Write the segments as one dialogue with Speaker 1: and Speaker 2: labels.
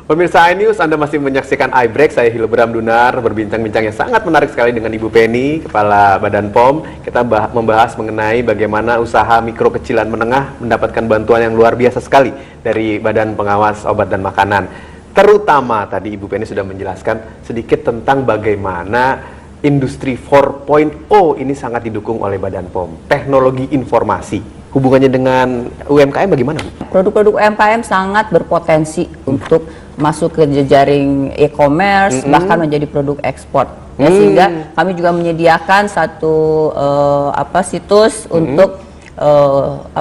Speaker 1: Pemirsa iNews, Anda masih menyaksikan iBreak. Saya Hilbram Dunar, berbincang-bincang yang sangat menarik sekali dengan Ibu Penny, Kepala Badan POM. Kita membahas mengenai bagaimana usaha mikro kecilan menengah mendapatkan bantuan yang luar biasa sekali dari Badan Pengawas Obat dan Makanan. Terutama tadi Ibu Penny sudah menjelaskan sedikit tentang bagaimana industri 4.0 ini sangat didukung oleh Badan POM. Teknologi informasi. Hubungannya dengan UMKM bagaimana, Bu?
Speaker 2: Produk-produk UMKM sangat berpotensi untuk masuk ke jejaring e-commerce, bahkan menjadi produk ekspor. Ya, sehingga kami juga menyediakan satu situs untuk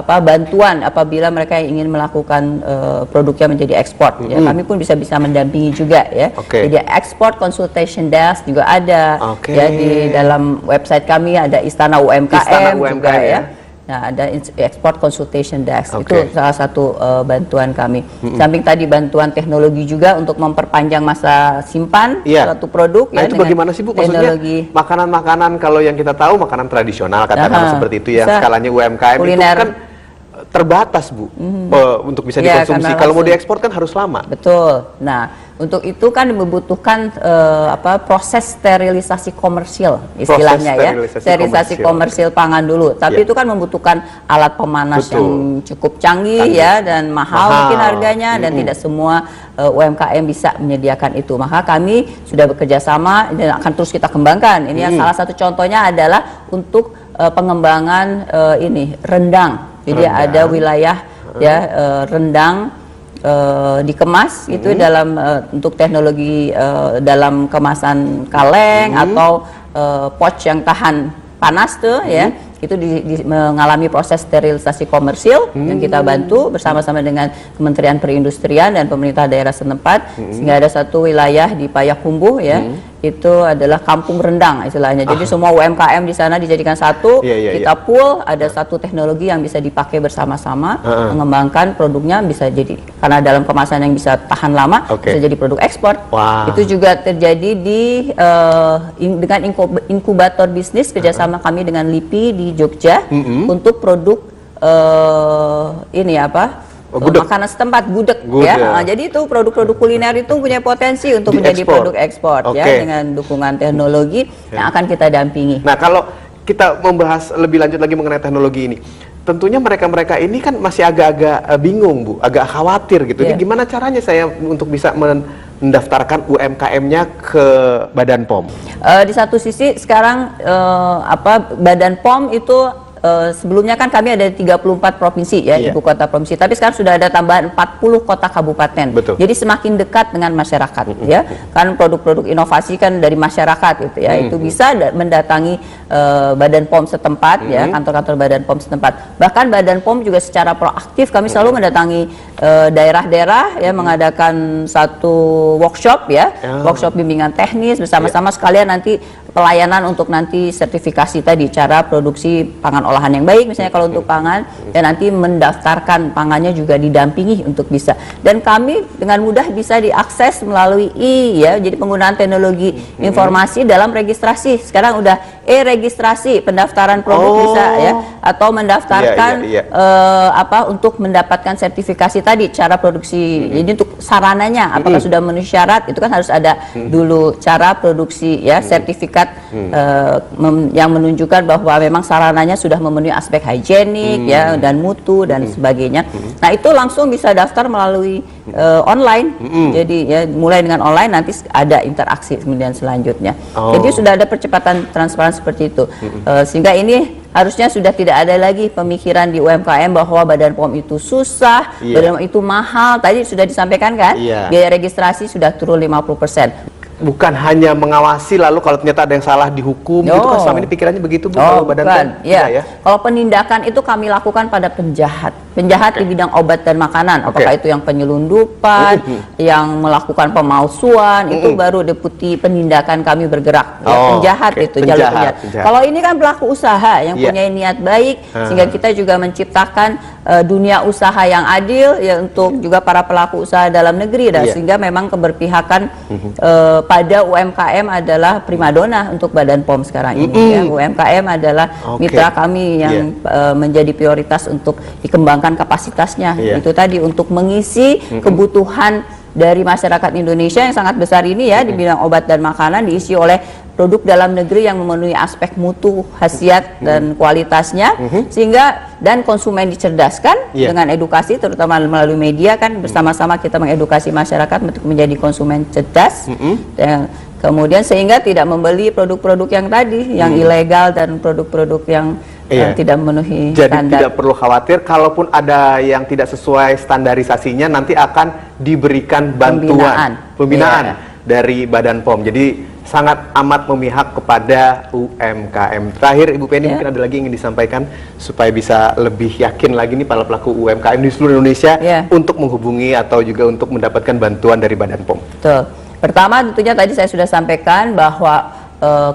Speaker 2: bantuan apabila mereka ingin melakukan produknya menjadi ekspor. Ya, kami pun bisa mendampingi juga ya. Jadi export consultation desk juga ada. Ya, di dalam website kami ada Istana UMKM, juga ya. Nah, ada export consultation desk, itu salah satu bantuan kami. Samping tadi bantuan teknologi juga untuk memperpanjang masa simpan suatu produk.
Speaker 1: Nah, itu bagaimana sih, Bu? Maksudnya makanan-makanan, kalau yang kita tahu makanan tradisional katakanlah seperti itu ya, skalanya UMKM kuliner, itu kan terbatas, Bu, untuk bisa dikonsumsi. Kalau mau diekspor kan harus lama.
Speaker 2: Betul. Nah, untuk itu kan membutuhkan proses sterilisasi komersil, istilahnya sterilisasi komersil pangan dulu. Tapi itu kan membutuhkan alat pemanas yang cukup canggih ya, dan mahal mungkin harganya, dan tidak semua UMKM bisa menyediakan itu. Maka kami sudah bekerja sama dan akan terus kita kembangkan. Ini yang salah satu contohnya adalah untuk pengembangan rendang. Jadi ada wilayah rendang dikemas itu dalam untuk teknologi dalam kemasan kaleng atau pouch yang tahan panas tuh ya, itu mengalami proses sterilisasi komersil yang kita bantu bersama-sama dengan Kementerian Perindustrian dan pemerintah daerah setempat, sehingga ada satu wilayah di Payakumbuh ya, itu adalah kampung rendang istilahnya. Jadi semua UMKM di sana dijadikan satu, kita pool, ada satu teknologi yang bisa dipakai bersama-sama, mengembangkan produknya bisa jadi, karena dalam kemasan yang bisa tahan lama, bisa jadi produk ekspor. Itu juga terjadi dengan inkubator bisnis kerjasama kami dengan LIPI di Jogja untuk produk makanan setempat, gudeg. Ya. Jadi itu produk-produk kuliner itu punya potensi untuk menjadi produk ekspor ya, dengan dukungan teknologi yang akan kita dampingi.
Speaker 1: Nah, kalau kita membahas lebih lanjut lagi mengenai teknologi ini, tentunya mereka-mereka ini kan masih agak-agak bingung, Bu, agak khawatir gitu. Jadi gimana caranya saya untuk bisa mendaftarkan UMKM-nya ke Badan POM?
Speaker 2: Di satu sisi sekarang Badan POM itu sebelumnya kan kami ada 34 provinsi ya, ibu kota provinsi, tapi sekarang sudah ada tambahan 40 kota kabupaten. Jadi semakin dekat dengan masyarakat ya. Kan produk-produk inovasi kan dari masyarakat gitu ya. Itu bisa mendatangi Badan POM setempat ya, kantor-kantor Badan POM setempat. Bahkan Badan POM juga secara proaktif kami selalu mendatangi daerah-daerah ya, mengadakan satu workshop ya, workshop bimbingan teknis bersama-sama, sekalian nanti pelayanan untuk nanti sertifikasi tadi, cara produksi pangan olahan yang baik misalnya kalau untuk pangan, dan nanti mendaftarkan pangannya juga didampingi untuk bisa, dan kami dengan mudah bisa diakses melalui jadi penggunaan teknologi informasi dalam registrasi. Sekarang udah registrasi pendaftaran produk bisa ya, atau mendaftarkan untuk mendapatkan sertifikasi tadi cara produksi. Jadi untuk sarananya apakah sudah memenuhi syarat, itu kan harus ada dulu cara produksi ya, sertifikat yang menunjukkan bahwa memang sarananya sudah memenuhi aspek higienik ya, dan mutu dan sebagainya. Nah, itu langsung bisa daftar melalui online. Jadi ya, mulai dengan online, nanti ada interaksi kemudian selanjutnya. Jadi sudah ada percepatan transparan seperti itu. Sehingga ini harusnya sudah tidak ada lagi pemikiran di UMKM bahwa Badan POM itu susah, Badan POM itu mahal. Tadi sudah disampaikan kan, biaya registrasi sudah turun 50%.
Speaker 1: Bukan hanya mengawasi lalu kalau ternyata ada yang salah dihukum, itu kan selama ini pikirannya begitu, Bu, kalau Badan POM?
Speaker 2: Ya. Kalau penindakan itu kami lakukan pada penjahat di bidang obat dan makanan, apakah itu yang penyelundupan, yang melakukan pemalsuan, itu baru deputi penindakan kami bergerak. Penjahat itu jalur penjahat. Kalau ini kan pelaku usaha yang punya niat baik, sehingga kita juga menciptakan dunia usaha yang adil ya, untuk juga para pelaku usaha dalam negeri, sehingga memang keberpihakan pada UMKM adalah primadona untuk Badan POM sekarang ini ya. UMKM adalah mitra kami yang menjadi prioritas untuk dikembangkan kapasitasnya. Itu tadi untuk mengisi kebutuhan dari masyarakat Indonesia yang sangat besar ini ya di bidang obat dan makanan diisi oleh produk dalam negeri yang memenuhi aspek mutu, khasiat dan kualitasnya, sehingga dan konsumen dicerdaskan dengan edukasi terutama melalui media kan, bersama-sama kita mengedukasi masyarakat untuk menjadi konsumen cerdas, dan kemudian sehingga tidak membeli produk-produk yang tadi yang ilegal dan produk-produk yang tidak memenuhi
Speaker 1: standar. Jadi tidak perlu khawatir, kalaupun ada yang tidak sesuai standarisasinya nanti akan diberikan bantuan pembinaan dari Badan POM. Jadi sangat amat memihak kepada UMKM. Terakhir Ibu Penny, mungkin ada lagi yang ingin disampaikan supaya bisa lebih yakin lagi nih para pelaku UMKM di seluruh Indonesia untuk menghubungi atau juga untuk mendapatkan bantuan dari Badan POM.
Speaker 2: Betul. Pertama tentunya tadi saya sudah sampaikan bahwa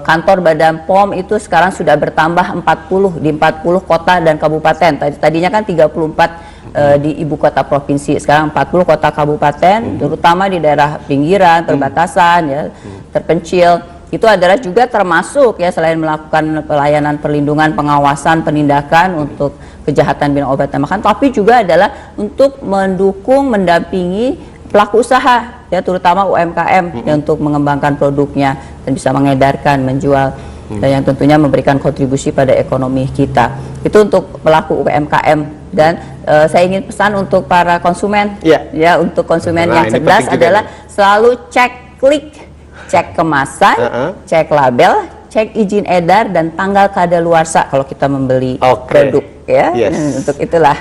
Speaker 2: kantor Badan POM itu sekarang sudah bertambah 40 di 40 kota dan kabupaten. Tadinya kan 34 di ibu kota provinsi, sekarang 40 kota kabupaten, terutama di daerah pinggiran, perbatasan, terpencil. Itu adalah juga termasuk ya, selain melakukan pelayanan perlindungan, pengawasan, penindakan untuk kejahatan bidang obat dan makanan, tapi juga adalah untuk mendukung, mendampingi pelaku usaha ya, terutama UMKM ya, untuk mengembangkan produknya dan bisa mengedarkan, menjual, dan yang tentunya memberikan kontribusi pada ekonomi kita. Itu untuk pelaku UMKM. Dan saya ingin pesan untuk para konsumen ya, untuk konsumen yang cerdas adalah selalu cek kemasan, cek label, cek izin edar dan tanggal kadaluarsa kalau kita membeli produk ya. Untuk itulah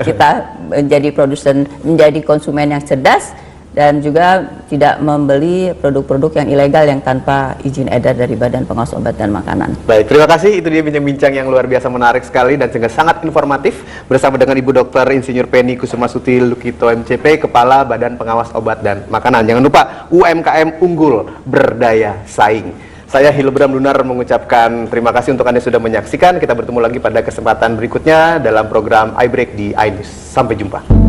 Speaker 2: kita menjadi konsumen yang cerdas dan juga tidak membeli produk-produk yang ilegal yang tanpa izin edar dari Badan Pengawas Obat dan Makanan.
Speaker 1: Baik, terima kasih. Itu dia bincang-bincang yang luar biasa menarik sekali dan juga sangat informatif bersama dengan Ibu Dr. Insinyur Penny Kusumasuti Lukito MCP, Kepala Badan Pengawas Obat dan Makanan. Jangan lupa, UMKM unggul, berdaya saing. Saya Hilbram Dunar mengucapkan terima kasih untuk Anda sudah menyaksikan. Kita bertemu lagi pada kesempatan berikutnya dalam program iBreak di iNews. Sampai jumpa.